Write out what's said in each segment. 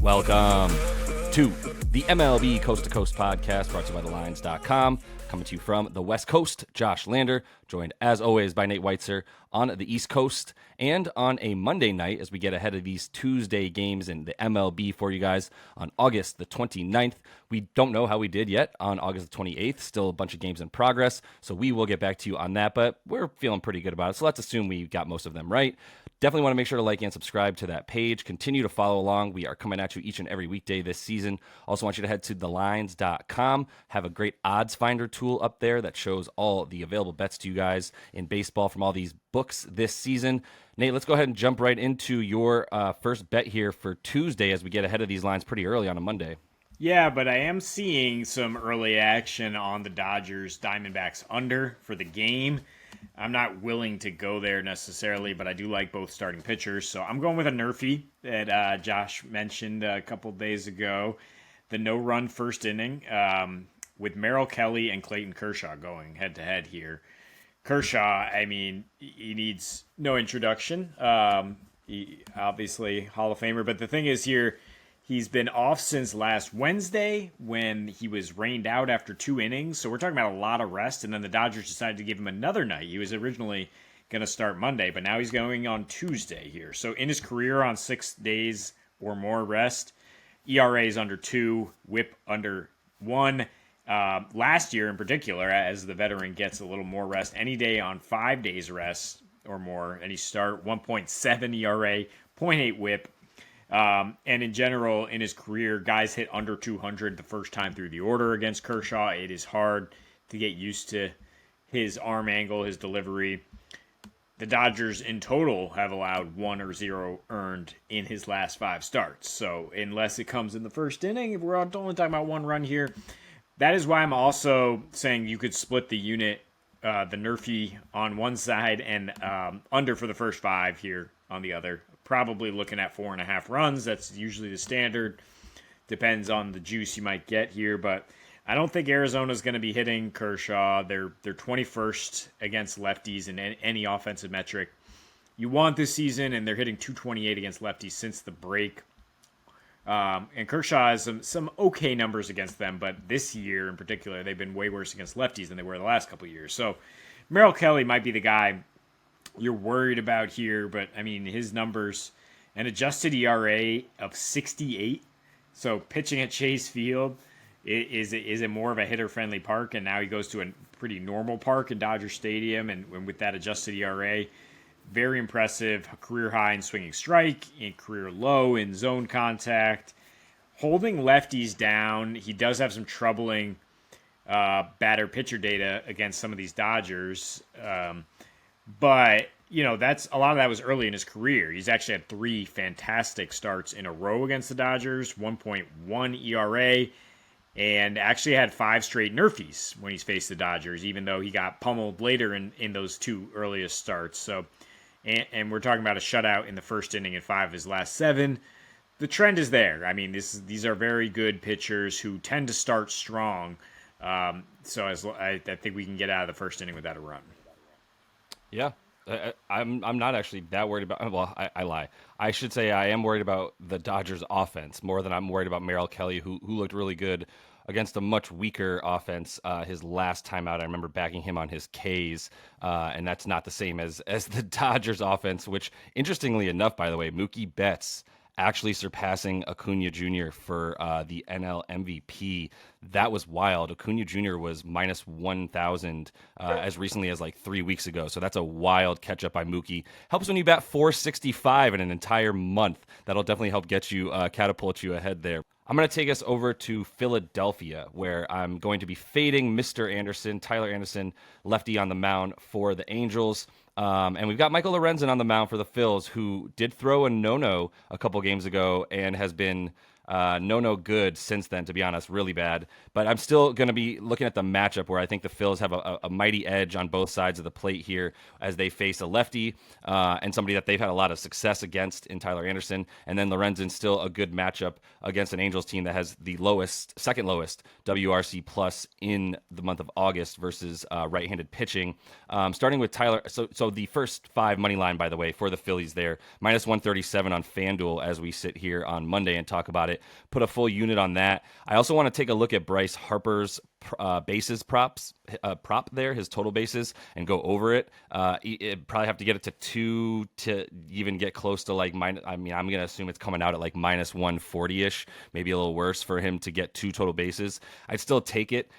Welcome to the MLB Coast to Coast podcast brought to you by thelines.com. Coming to you from the West Coast, Josh Lander, joined as always by Nate Weitzer on the East Coast, and on a Monday night as we get ahead of these Tuesday games in the MLB for you guys on August the 29th. We don't know how we did yet on August the 28th. Still a bunch of games in progress, so we will get back to you on that, but we're feeling pretty good about it, so let's assume we got most of them right. Definitely want to make sure to like and subscribe to that page. Continue to follow along. We are coming at you each and every weekday this season. Also want you to head to thelines.com. Have a great odds finder tool up there that shows all the available bets to you guys in baseball from all these books this season. Nate, let's go ahead and jump right into your first bet here for Tuesday as we get ahead of these lines pretty early on a Monday. Yeah, but I am seeing some early action on the Dodgers Diamondbacks under for the game. I'm not willing to go there necessarily, but I do like both starting pitchers. So I'm going with a Nerfy that Josh mentioned a couple days ago. The no-run first inning with Merrill Kelly and Clayton Kershaw going head-to-head here. Kershaw, I mean, he needs no introduction. He obviously Hall of Famer. But the thing is here, he's been off since last Wednesday when he was rained out after 2 innings. So we're talking about a lot of rest. And then the Dodgers decided to give him another night. He was originally going to start Monday, but now he's going on Tuesday here. So in his career on 6 days or more rest, ERA is under 2, WHIP under 1. Last year in particular, as the veteran gets a little more rest, any day on 5 days rest or more, and he start 1.7 ERA, 0.8 WHIP. And in general, in his career, guys hit under 200 the first time through the order against Kershaw. It is hard to get used to his arm angle, his delivery. The Dodgers in total have allowed 1 or 0 earned in his last 5 starts. So unless it comes in the first inning, if we're only talking about 1 run here, that is why I'm also saying you could split the unit, the Nerfy on one side and under for the first 5 here on the other. Probably looking at 4.5 runs. That's usually the standard. Depends on the juice you might get here, but I don't think Arizona's going to be hitting Kershaw. They're 21st against lefties in any offensive metric you want this season, and they're hitting 228 against lefties since the break. And Kershaw has some okay numbers against them, but this year in particular, they've been way worse against lefties than they were the last couple of years. So Merrill Kelly might be the guy you're worried about here, but I mean, his numbers, an adjusted ERA of 68. So pitching at Chase Field is it more of a hitter-friendly park, and now he goes to a pretty normal park in Dodger Stadium, and with that adjusted ERA, very impressive. Career high in swinging strike, in career low in zone contact, holding lefties down. He does have some troubling batter-pitcher data against some of these Dodgers. But, you know, that's a lot of that was early in his career. He's actually had 3 fantastic starts in a row against the Dodgers, 1.1 ERA, and actually had 5 straight Nerfies when he's faced the Dodgers, even though he got pummeled later in those 2 earliest starts. So, and we're talking about a shutout in the first inning in 5 of his last 7. The trend is there. I mean, these are very good pitchers who tend to start strong. So I think we can get out of the first inning without a run. Yeah, I'm not actually that worried about. Well, I lie. I should say I am worried about the Dodgers' offense more than I'm worried about Merrill Kelly, who looked really good against a much weaker offense his last time out. I remember backing him on his Ks, and that's not the same as the Dodgers' offense. Which, interestingly enough, by the way, Mookie Betts actually surpassing Acuna Jr. for the NL MVP. That was wild. Acuna Jr. was minus 1,000 as recently as like 3 weeks ago. So that's a wild catch up by Mookie. Helps when you bat 465 in an entire month. That'll definitely help get you, catapult you ahead there. I'm going to take us over to Philadelphia, where I'm going to be fading Mr. Anderson, Tyler Anderson, lefty on the mound for the Angels. And we've got Michael Lorenzen on the mound for the Phils, who did throw a no-no a couple games ago and has been no good since then, to be honest, really bad. But I'm still going to be looking at the matchup where I think the Phils have a mighty edge on both sides of the plate here as they face a lefty and somebody that they've had a lot of success against in Tyler Anderson. And then Lorenzen's still a good matchup against an Angels team that has the second lowest WRC plus in the month of August versus right-handed pitching. Starting with Tyler, so the first 5 money line, by the way, for the Phillies there, minus 137 on FanDuel as we sit here on Monday and talk about it. it. Put a full unit on that. I also want to take a look at Bryce Harper's bases prop there, his total bases, and go over it. It'd probably have to get it to 2 to even get close to like minus. I mean, I'm gonna assume it's coming out at like minus 140-ish, maybe a little worse for him to get 2 total bases. I'd still take it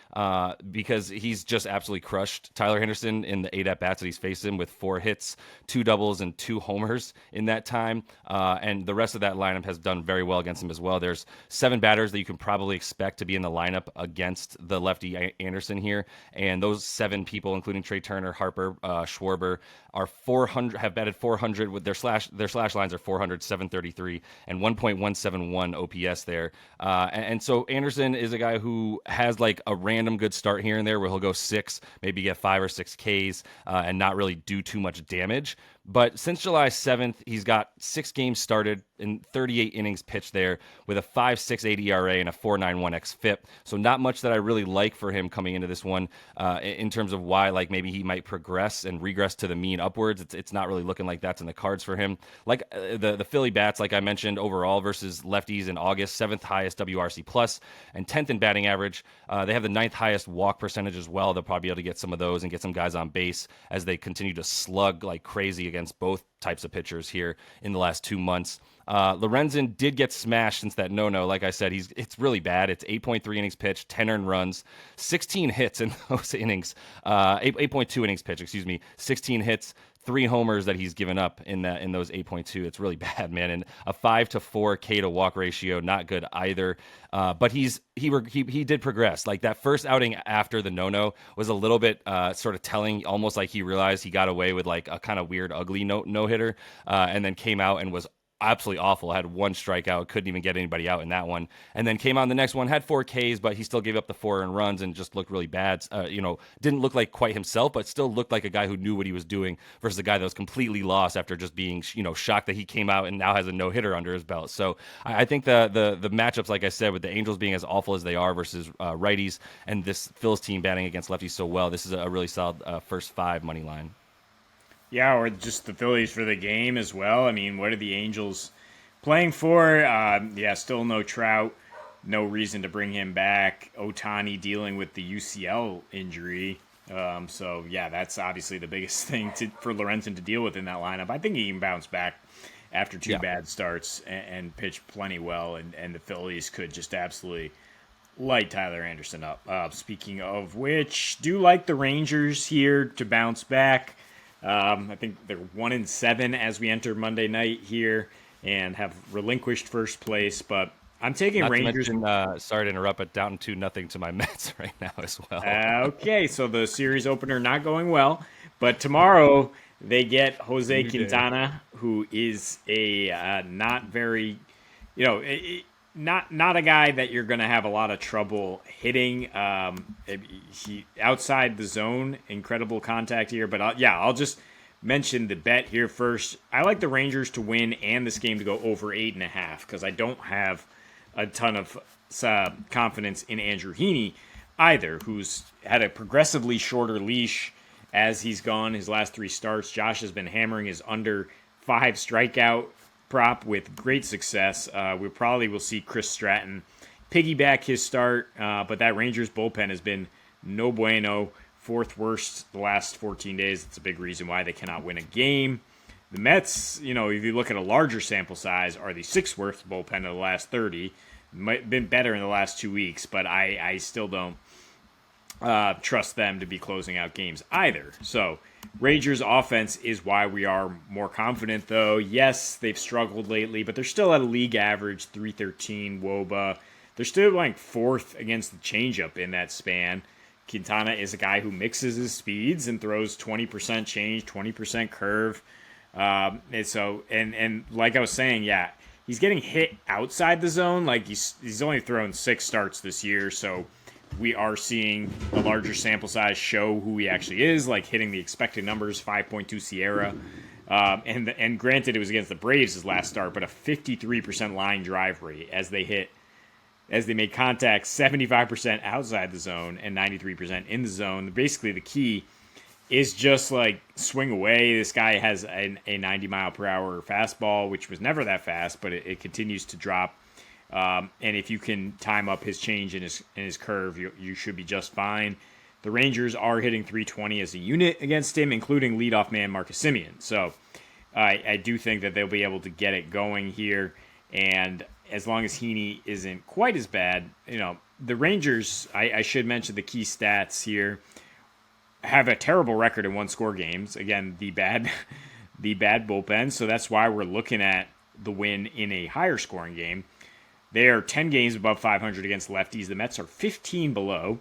because he's just absolutely crushed Tyler Henderson in the 8 at bats that he's faced him with 4 hits, 2 doubles, and 2 homers in that time. And the rest of that lineup has done very well against him as well. There's 7 batters that you can probably expect to be in the lineup against the lefty Anderson here, and those 7 people, including Trey Turner, Harper, Schwarber, are 400, have batted 400 with their slash lines are 400, 733, and 1.171 OPS there. And so Anderson is a guy who has like a random good start here and there where he'll go 6, maybe get 5 or 6 Ks, and not really do too much damage. But since July 7th, he's got 6 games started in 38 innings pitched there with a 5.68 ERA and a 4.91 xFIP. So not much that I really like for him coming into this one in terms of why like maybe he might progress and regress to the mean upwards. It's not really looking like that's in the cards for him. Like the Philly bats, like I mentioned, overall versus lefties in August, 7th highest WRC plus and 10th in batting average. They have the 9th highest walk percentage as well. They'll probably be able to get some of those and get some guys on base as they continue to slug like crazy against both types of pitchers here in the last 2 months. Lorenzen did get smashed since that no-no. Like I said, it's really bad. It's 8.3 innings pitched, 10 earned runs, 16 hits in those innings, 8.2 innings pitched, 16 hits, 3 homers that he's given up in those 8.2. It's really bad, man. And a 5-to-4 K to walk ratio, not good either. But he did progress. Like that first outing after the no was a little bit sort of telling, almost like he realized he got away with like a kind of weird, ugly no hitter, and then came out and was absolutely awful. Had 1 strikeout, couldn't even get anybody out in that one, and then came out in the next one, had 4 Ks, but he still gave up the 4 earned runs and just looked really bad. Didn't look like quite himself, but still looked like a guy who knew what he was doing versus a guy that was completely lost after just being shocked that he came out and now has a no hitter under his belt. So I think the matchups, like I said, with the Angels being as awful as they are versus righties, and this Phil's team batting against lefties so well, this is a really solid first 5 money line. Yeah, or just the Phillies for the game as well. I mean, what are the Angels playing for? Still no Trout. No reason to bring him back. Ohtani dealing with the UCL injury. That's obviously the biggest thing for Lorenzen to deal with in that lineup. I think he can bounce back after 2 bad starts and pitch plenty well, and the Phillies could just absolutely light Tyler Anderson up. Speaking of which, do like the Rangers here to bounce back. I think they're 1-7 as we enter Monday night here and have relinquished first place. But I'm taking Not Rangers. To mention, sorry to interrupt, but down 2-0 to my Mets right now as well. Okay, so the series opener not going well, but tomorrow they get Jose Quintana, who is a not very, not a guy that you're going to have a lot of trouble hitting. He outside the zone, incredible contact here. But I'll just mention the bet here first. I like the Rangers to win and this game to go over 8.5 because I don't have a ton of confidence in Andrew Heaney either, who's had a progressively shorter leash as he's gone his last 3 starts. Josh has been hammering his under 5 strikeout prop with great success. We probably will see Chris Stratton piggyback his start, but that Rangers bullpen has been no bueno. 4th worst the last 14 days. It's a big reason why they cannot win a game. The Mets, if you look at a larger sample size, are the 6th worst bullpen of the last 30. Might have been better in the last 2 weeks, but I still don't trust them to be closing out games either. So Rangers offense is why we are more confident, though. Yes, they've struggled lately, but they're still at a league average 313 WOBA. They're still ranked 4th against the changeup in that span. Quintana is a guy who mixes his speeds and throws 20% change, 20% curve. And like I was saying, he's getting hit outside the zone. Like he's only thrown 6 starts this year, so we are seeing a larger sample size show who he actually is, like hitting the expected numbers, 5.2 Sierra. And granted, it was against the Braves his last start, but a 53% line drive rate as they made contact 75% outside the zone and 93% in the zone. Basically, the key is just like swing away. This guy has a 90 mile per hour fastball, which was never that fast, but it continues to drop And if you can time up his change in his curve, you should be just fine. The Rangers are hitting 320 as a unit against him, including leadoff man Marcus Semien. So I do think that they'll be able to get it going here. And as long as Heaney isn't quite as bad, the Rangers, I should mention the key stats here, have a terrible record in one-score games. Again, the bad bullpen. So that's why we're looking at the win in a higher scoring game. They are 10 games above 500 against lefties. The Mets are 15 below.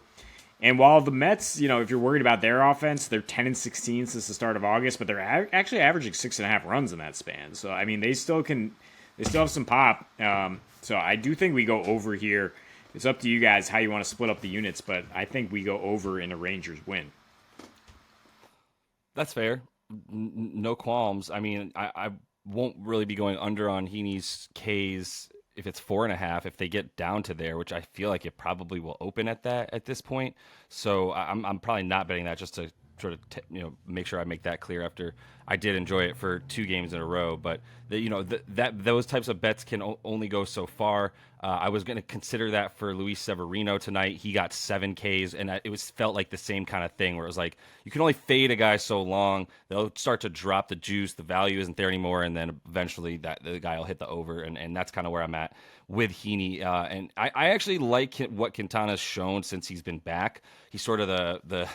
And while the Mets, if you're worried about their offense, they're 10-16 since the start of August, but they're actually averaging 6.5 runs in that span. So I mean, they still have some pop. So I do think we go over here. It's up to you guys how you want to split up the units, but I think we go over in a Rangers win. That's fair. No qualms. I mean, I won't really be going under on Heaney's Ks if it's 4.5, if they get down to there, which I feel like it probably will open at that at this point. So I'm probably not betting that, just to sort of make sure I make that clear. After I did enjoy it for 2 games in a row, but that those types of bets can only go so far. I was going to consider that for Luis Severino tonight. He got 7 Ks, and it felt like the same kind of thing where it was like you can only fade a guy so long. They'll start to drop the juice. The value isn't there anymore, and then eventually the guy will hit the over, and that's kind of where I'm at with Heaney. And I actually like what Quintana's shown since he's been back. He's sort of the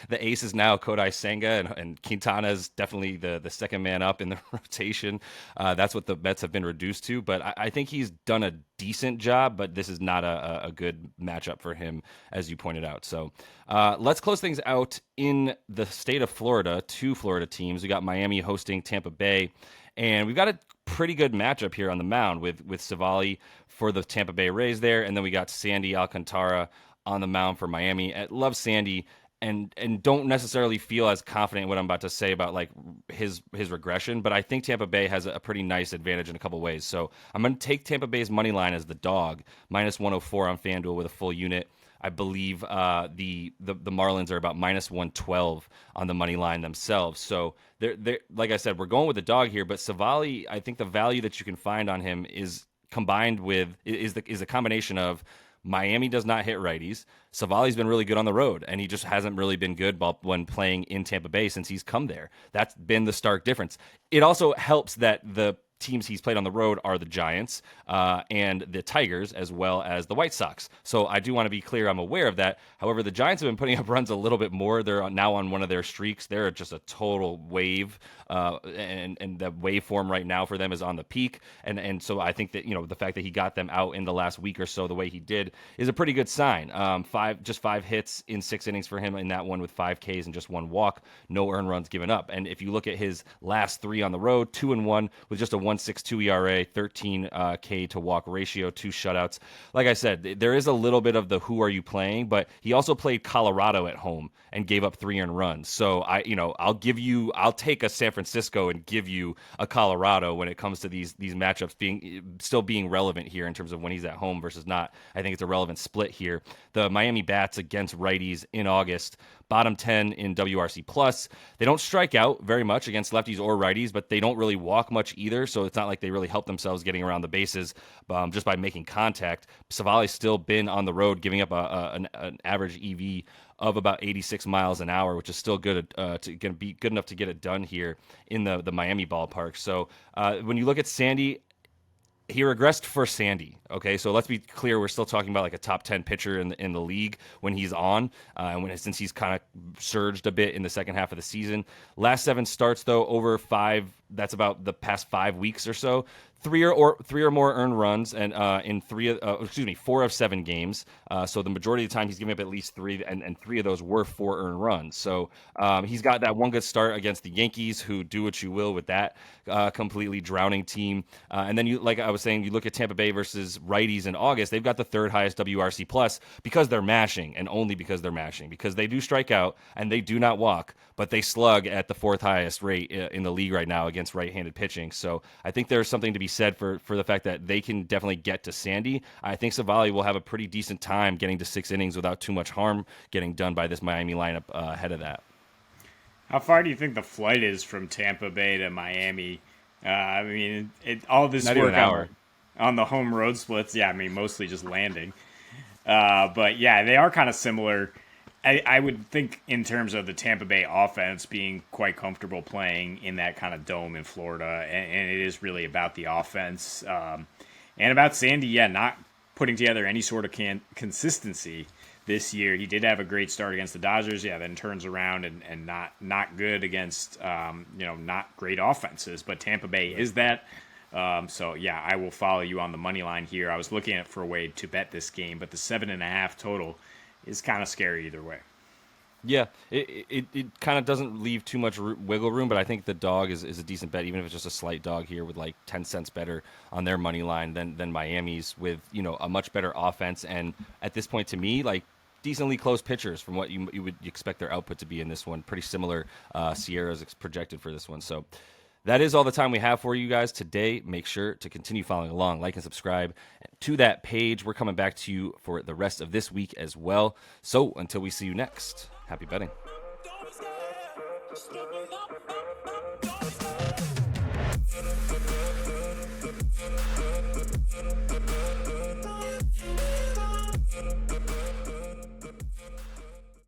the ace is now Kodai Senga, and Quintana is definitely the second man up in the rotation. That's what the Mets have been reduced to, but I think he's done a decent job, but this is not a good matchup for him, as you pointed out. So let's close things out in the state of Florida. 2 Florida teams. We got Miami hosting Tampa Bay, and we've got a pretty good matchup here on the mound with Savali for the Tampa Bay Rays there, and then we got Sandy Alcantara on the mound for Miami. I love Sandy, and don't necessarily feel as confident in what I'm about to say about like his regression, but I think Tampa Bay has a pretty nice advantage in a couple ways. So I'm going to take Tampa Bay's money line as the dog, -104 on FanDuel with a full unit. I believe the Marlins are about -112 on the money line themselves. So they're like I said, we're going with the dog here, but Savali, I think the value that you can find on him is combined with is a combination of Miami does not hit righties. Savali's been really good on the road, and he just hasn't really been good when playing in Tampa Bay since he's come there. That's been the stark difference. It also helps that the teams he's played on the road are the Giants and the Tigers, as well as the White Sox. So I do want to be clear, I'm aware of that. However, the Giants have been putting up runs a little bit more. They're now on one of their streaks. They're just a total wave, and the waveform right now for them is on the peak. And so I think that the fact that he got them out in the last week or so the way he did is a pretty good sign. 5 hits in 6 innings for him in that one with 5 Ks and just 1 walk, no earned runs given up. And if you look at his last 3 on the road, 2-1 with just a 1.62 ERA, 13 K to walk ratio, 2 shutouts. Like I said, there is a little bit of the who are you playing, but he also played Colorado at home and gave up 3 earned runs. So I'll take a San Francisco and give you a Colorado when it comes to these matchups still being relevant here in terms of when he's at home versus not. I think it's a relevant split here. The Miami bats against righties in August, bottom 10 in WRC plus. They don't strike out very much against lefties or righties, but they don't really walk much either. So it's not like they really help themselves getting around the bases just by making contact. Savali's still been on the road, giving up an average EV of about 86 miles an hour, which is still good to be good enough to get it done here in the Miami ballpark. So when you look at Sandy, he regressed for Sandy. Okay, so let's be clear. We're still talking about like a top 10 pitcher in the league when he's on, since he's kind of surged a bit in the second half of the season. Last 7 starts though, over 5. That's about the past 5 weeks or so. 3 or more earned runs, and in 4 of 7 games. So the majority of the time he's giving up at least 3, and 3 of those were 4 earned runs. So he's got that one good start against the Yankees, who do what you will with that completely drowning team. And then like I was saying, you look at Tampa Bay versus righties in August. They've got the 3rd highest WRC plus because they're mashing, and only because they're mashing, because they do strike out and they do not walk, but they slug at the 4th highest rate in the league right now against right-handed pitching. So I think there's something to be said for the fact that they can definitely get to Sandy. I think Savali will have a pretty decent time getting to 6 innings without too much harm getting done by this Miami lineup ahead of that. How far do you think the flight is from Tampa Bay to Miami? I mean, all this Not work even an hour. on the home road splits. Yeah, I mean, mostly just landing. But yeah, they are kind of similar. I would think in terms of the Tampa Bay offense being quite comfortable playing in that kind of dome in Florida, and it is really about the offense and about Sandy. Yeah, not putting together any sort of consistency this year. He did have a great start against the Dodgers. Yeah, then turns around and not good against not great offenses. But Tampa Bay is that. So yeah, I will follow you on the money line here. I was looking at for a way to bet this game, but the 7.5 total is kind of scary either way. Yeah, it kind of doesn't leave too much wiggle room, but I think the dog is a decent bet, even if it's just a slight dog here with like 10 cents better on their money line than Miami's with, a much better offense. And at this point, to me, like decently close pitchers from what you would expect their output to be in this one. Pretty similar Sierra's projected for this one. So that is all the time we have for you guys today. Make sure to continue following along, like and subscribe to that page. We're coming back to you for the rest of this week as well. So until we see you next, happy betting.